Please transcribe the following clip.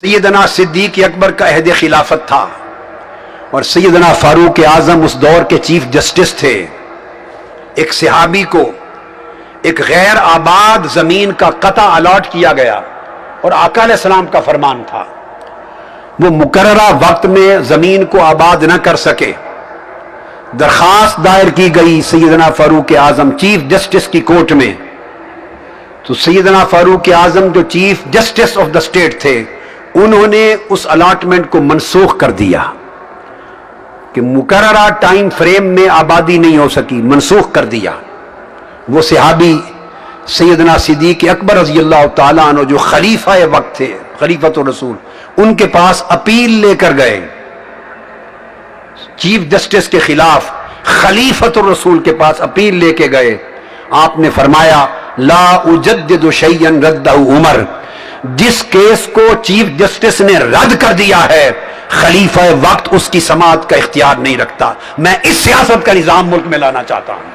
سیدنا صدیق اکبر کا عہد خلافت تھا اور سیدنا فاروق اعظم اس دور کے چیف جسٹس تھے۔ ایک صحابی کو ایک غیر آباد زمین کا قطع الاٹ کیا گیا اور آقا علیہ السلام کا فرمان تھا، وہ مقررہ وقت میں زمین کو آباد نہ کر سکے۔ درخواست دائر کی گئی سیدنا فاروق اعظم چیف جسٹس کی کورٹ میں، تو سیدنا فاروق اعظم جو chief justice of the state تھے، انہوں نے اس الاٹمنٹ کو منسوخ کر دیا کہ مقررہ ٹائم فریم میں آبادی نہیں ہو سکی، منسوخ کر دیا۔ وہ صحابی سیدنا صدیق اکبر رضی اللہ تعالیٰ عنہ جو خلیفہ وقت تھے، خلیفۃ الرسول، ان کے پاس اپیل لے کر گئے چیف جسٹس کے خلاف، خلیفۃ الرسول کے پاس اپیل لے کے گئے۔ آپ نے فرمایا لا اجدد شیئا ردہ عمر، جس کیس کو چیف جسٹس نے رد کر دیا ہے، خلیفہ وقت اس کی سماعت کا اختیار نہیں رکھتا۔ میں اس سیاست کا نظام ملک میں لانا چاہتا ہوں۔